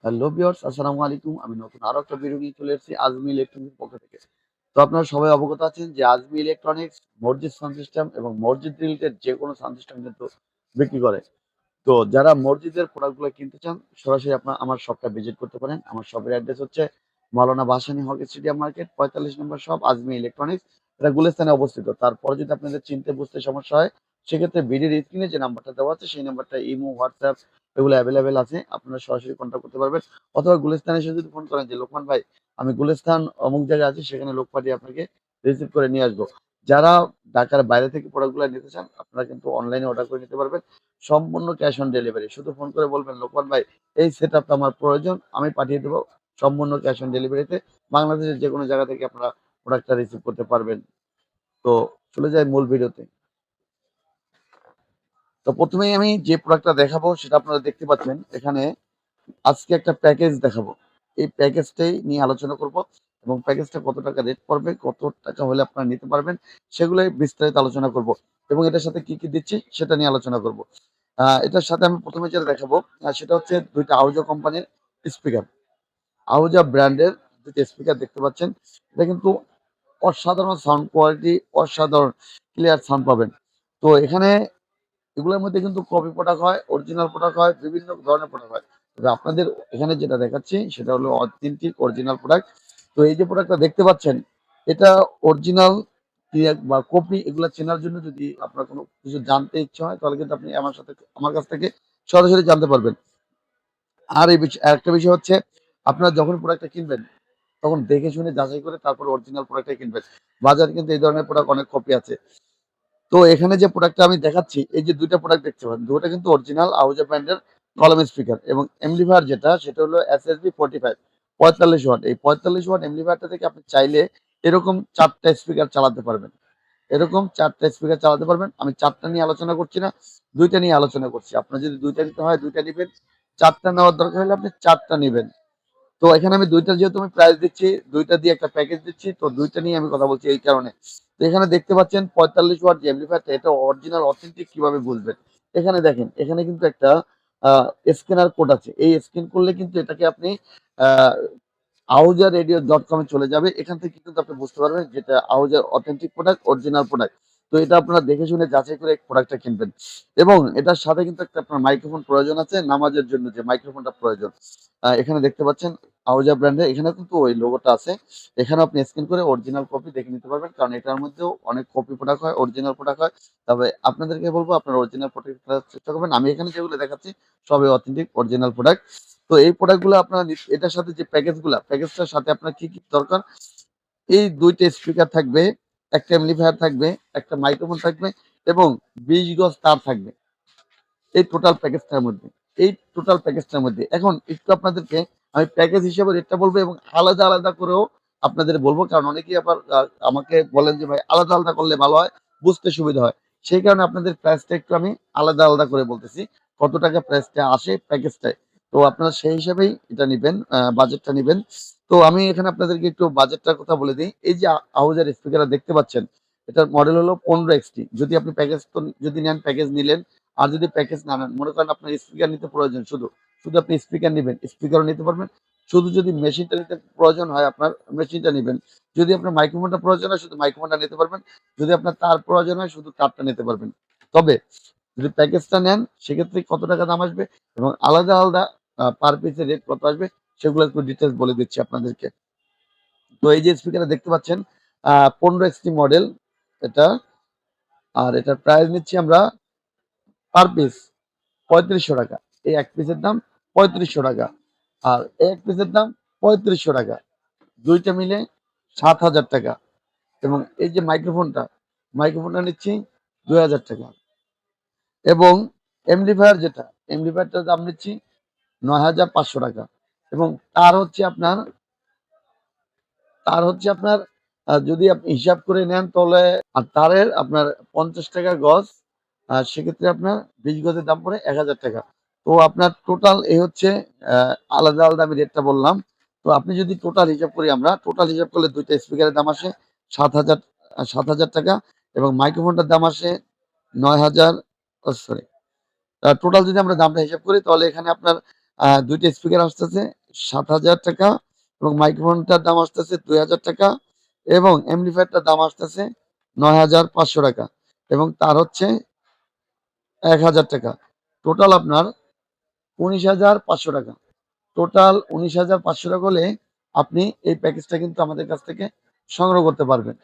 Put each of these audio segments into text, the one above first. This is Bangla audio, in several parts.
হ্যালো ভিউয়ার্স, আসসালামু আলাইকুম। আমি নতুন আরো একটা ভিডিও নিয়ে চলে এসেছি আজমি ইলেকট্রনিক্স পক্ষ থেকে। তো আপনারা সবাই অবগত আছেন যে আজমি ইলেকট্রনিক্স মসজিদ সাউন্ড সিস্টেম এবং মসজিদ রিলেটেড যে কোনো সাউন্ড সিস্টেম কিন্তু বিক্রি করে। তো যারা মসজিদের প্রোডাক্টগুলো কিনতে চান সরাসরি আপনার আমার শপটা ভিজিট করতে পারেন। আমার শপের অ্যাড্রেস হচ্ছে মাওলানা ভাসানী হক স্টেডিয়াম মার্কেট ৪৫ নম্বর শপ আজমি ইলেকট্রনিক্স। এটা গুলিস্তানে অবস্থিত। তারপরে যদি আপনাদের চিনতে বুঝতে সমস্যা হয় সেক্ষেত্রে ভিডিওর স্ক্রিনে যে নাম্বারটা দেওয়া আছে সেই নাম্বারটা ইমো, হোয়াটসঅ্যাপ এগুলো অ্যাভেলেবেল আছে। আপনারা সরাসরি কন্ট্যাক্ট করতে পারবেন। অথবা গুলিস্তানে এসে যদি ফোন করেন যে লোকমান ভাই আমি গুলিস্তান অমুক জায়গায় আছি সেখানে লোক পাঠিয়ে আপনাকে রিসিভ করে নিয়ে আসবো। যারা ঢাকার বাইরে থেকে প্রোডাক্টগুলো নিতে চান আপনারা কিন্তু অনলাইনে অর্ডার করে নিতে পারবেন। সম্পূর্ণ ক্যাশ অন ডেলিভারি। শুধু ফোন করে বলবেন, "লোকমান ভাই এই সেটআপটা আমার প্রয়োজন।" আমি পাঠিয়ে দেব সম্পূর্ণ ক্যাশ অন ডেলিভারিতে। বাংলাদেশের যেকোনো জায়গা থেকে আপনারা প্রোডাক্টটা রিসিভ করতে পারবেন। তো চলে যাই মূল ভিডিওতে। তো ১ম এই আমি যে প্রোডাক্টটা দেখাবো সেটা আপনারা দেখতে পাচ্ছেন। এখানে আজকে একটা প্যাকেজ দেখাবো। এই প্যাকেজটাই নিয়ে আলোচনা করব এবং প্যাকেজটা কত টাকা রেট পড়বে, কত টাকা হলে আপনারা নিতে পারবেন সেগুলোই বিস্তারিত আলোচনা করব এবং এটার সাথে কি দিচ্ছি সেটা নিয়ে আলোচনা করব। এটার সাথে আমি ১ম এ যেটা দেখাবো সেটা হচ্ছে ২ টা আউজো কোম্পানির স্পিকার। আউজা ব্র্যান্ডের ২ টা স্পিকার দেখতে পাচ্ছেন। এটা কিন্তু অসাধারণ সাউন্ড কোয়ালিটি, অসাধারণ ক্লিয়ার সাউন্ড পাবেন। তো এখানে এগুলোর মধ্যে কিন্তু কপি প্রোডাক্ট হয়, অরিজিনাল প্রোডাক্ট হয়, বিভিন্ন ধরনের প্রোডাক্ট হয়। তবে আপনাদের এখানে যেটা দেখাচ্ছি সেটা হলো অথেন্টিক অরিজিনাল প্রোডাক্ট। তো এই যে প্রোডাক্টটা দেখতে পাচ্ছেন, এটা অরিজিনাল বা কপি এগুলা চেনার জন্য যদি আপনার কোনো কিছু জানতে ইচ্ছা হয় তাহলে কিন্তু আপনি আমার কাছ থেকে সরাসরি জানতে পারবেন। আর আরেকটা বিষয় হচ্ছে আপনারা যখন প্রোডাক্টটা কিনবেন তখন দেখে শুনে যাচাই করে তারপর অরিজিনাল প্রোডাক্টটাই কিনবেন। বাজারে কিন্তু এই ধরনের প্রোডাক্ট অনেক কপি আছে। তো এখানে যে প্রোডাক্টটা আমি দেখাচ্ছি, এই যে ২ টা প্রোডাক্ট দেখতে পাচ্ছেন, ২ টা কিন্তু অরিজিনাল আহুজা ব্র্যান্ডের কলম স্পিকার এবং এমপ্লিফায়ার যেটা সেটা হলো SSB 45 ৪৫ ওয়াট। এই ৪৫ ওয়াট এমপ্লিফায়ারটা থেকে আপনি চাইলে এরকম ৪ টা স্পিকার চালাতে পারবেন। এরকম ৪ টা স্পিকার চালাতে পারবেন। আমি ৪ টা নিয়ে আলোচনা করছি না, ২ টা নিয়ে আলোচনা করছি। আপনার যদি ২ টা নিতে হয় ২ টা নিবেন, ৪ টা নেওয়ার দরকার হলে আপনি ৪ টা নিবেন। তো এখানে আমি ২ টা যেহেতু আমি প্রাইস দিচ্ছি, ২ টা দিয়ে একটা প্যাকেজ দিচ্ছি। তো ২ টা নিয়ে আমি কথা বলছি এই কারণে। তো এখানে দেখতে পাচ্ছেন ৪৫ ওয়াট যে অ্যামপ্লিফায়ারটা এটা অরিজিনাল অথেন্টিক কিভাবে বুঝবেন? এখানে দেখেন, এখানে কিন্তু একটা আ স্ক্যানার কোড আছে। এই স্ক্যান করলে কিন্তু এটাকে আপনি আ আহুজারেডিও.com এ চলে যাবে। এখান থেকে কিন্তু আপনি বুঝতে পারবেন যেটা আহুজার অথেন্টিক প্রোডাক্ট, অরিজিনাল প্রোডাক্ট। তো এটা আপনারা দেখে শুনে যাচাই করে প্রোডাক্টটা কিনবেন। এবং এটার সাথে কিন্তু একটা আপনার মাইক্রোফোন প্রয়োজন আছে, নামাজের জন্য যে মাইক্রোফোনটা প্রয়োজন। এখানে দেখতে পাচ্ছেন আহুজা ব্র্যান্ডের এখানেও কিন্তু ওই লোগোটা আছে। এখানেও আপনি স্ক্যান করে অরিজিনাল কপি দেখে নিতে পারবেন। কারণ এটার মধ্যেও অনেক কপি প্রোডাক্ট হয়, অরিজিনাল প্রোডাক্ট হয়। তবে আপনাদেরকে বলব আপনারা অরিজিনাল প্রোডাক্ট কেনার চেষ্টা করবেন। আমি এখানে যেগুলো দেখাচ্ছি সবই অথেন্টিক অরিজিনাল প্রোডাক্ট। তো এই প্রোডাক্টগুলো আপনারা এটার সাথে যে প্যাকেজটার সাথে আপনার কি দরকার? এই ২ টা স্পিকার থাকবে, একটা অ্যামপ্লিফায়ার থাকবে, একটা মাইক্রোফোন থাকবে এবং ২০ গজ তার থাকবে। এই টোটাল প্যাকেজটার মধ্যে। এই টোটাল প্যাকেজটার মধ্যে। এখন একটু আপনাদেরকে আমি প্যাকেজ হিসেবে রেটটা বলব এবং আলাদা, আলাদা করেও আপনাদের বলব। কারণ অনেকেই আবার আমাকে বলেন যে ভাই আলাদা, আলাদা করলে ভালো হয়, বুঝতে সুবিধা হয়। সেই কারণে আপনাদের প্রাইসটা একটু আমি আলাদা, আলাদা করে বলতেছি। কত টাকা প্রাইসটা আসে প্যাকেজটায়। তো আপনারা সেই হিসাবেই এটা নিবেন, বাজেটটা নিবেন। তো আমি এখানে আপনাদেরকে একটু বাজেটটার কথা বলে দেই। এই যে আহুজার স্পিকারটা দেখতে পাচ্ছেন, এটার মডেল হলো 15XT যদি আপনি প্যাকেজ তো যদি নেন প্যাকেজ নিলেন। আর যদি প্যাকেজ না নেন, মনে করেন আপনার স্পিকার নিতে প্রয়োজন শুধু আপনি স্পিকার নিবেন, স্পিকারও নিতে পারবেন। শুধু যদি মেশিনটা নিতে প্রয়োজন হয় আপনার মেশিনটা নিবেন। যদি আপনার মাইক্রোফোনটা প্রয়োজন হয় শুধু মাইক্রোফোনটা নিতে পারবেন। যদি আপনার তার প্রয়োজন হয় শুধু তারটা নিতে পারবেন। তবে যদি প্যাকেজটা নেন সেক্ষেত্রে কত টাকা দাম আসবে এবং আলাদা, আলাদা পার পিসের রেট কত আসবে সেগুলো একটু ডিটেইলস বলে দিচ্ছি আপনাদেরকে। তো এই যে স্পিকারটা দেখতে পাচ্ছেন 15XT মডেল এটা। আর এটার প্রাইস নিচ্ছি আমরা পার পিস ৳৩৫০০। এই এক পিসের দাম ৳৩৫০০ আর এক পিসের দাম ৳৩৫০০। ২ টা মিলে ৳৭,০০০ এবং এই যে মাইক্রোফোনটা নিচ্ছি ৳২,০০০ এবং এমপ্লিফায়ারটার দাম নিচ্ছি ৳৯,৫০০ এবং তার হচ্ছে আপনার যদি আপনি হিসাব করে নেন তাহলে আর তারের আপনার ৳৫০ গজ। সেক্ষেত্রে আপনার ২০ গজের দাম পড়ে ৳১,০০০। তো আপনার টোটাল এই হচ্ছে আ আলাদা, আলাদা আমি রেটটা বললাম। তো আপনি যদি টোটাল হিসাব করলে ২ টা স্পিকারের দাম আসে ৭,০০০ ৳৭,০০০ এবং মাইক্রোফোনটার দাম আসে ৯,০০০ সরি টোটাল যদি আমরা দামটা হিসাব করি তাহলে এখানে আপনার দুইটা স্পিকার আসতেছে 7,000 টাকা, এবং মাইক্রোফোনটার দাম আসতেছে 2,000 টাকা, এবং এমপ্লিফায়ারটার দাম আসতেছে 9,500 টাকা, এবং তার হচ্ছে 1,000 টাকা। টোটাল আপনার 19,500 টাকা। টোটাল 19,500 টাকা হলে আপনি এই প্যাকেজটা কিন্তু আমাদের কাছ থেকে সংগ্রহ করতে পারবেন।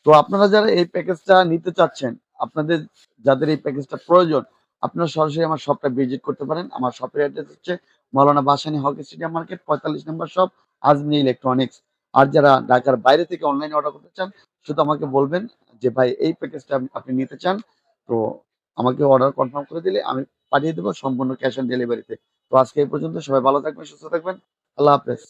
তো আপনারা যারা এই প্যাকেজটা নিতে চাচ্ছেন, আপনাদের যাদের এই প্যাকেজটা প্রয়োজন, আপনারা সরাসরি আমার শপটা ভিজিট করতে পারেন। আমার শপের অ্যাড্রেস হচ্ছে মাওলানা ভাসানী হক স্টেডিয়াম মার্কেট, 45 নম্বর শপ, আজমি ইলেকট্রনিক্স। আর যারা ঢাকার বাইরে থেকে অনলাইনে অর্ডার করতে চান, শুধু আমাকে বলবেন যে ভাই এই প্যাকেজটা আপনি নিতে চান, তো আমাকে অর্ডার কনফার্ম করে দিলে আমি পাঠিয়ে দেবো সম্পূর্ণ ক্যাশ অন ডেলিভারিতে। তো আজকে এই পর্যন্ত, সবাই ভালো থাকবেন, সুস্থ থাকবেন। আল্লাহ হাফেজ।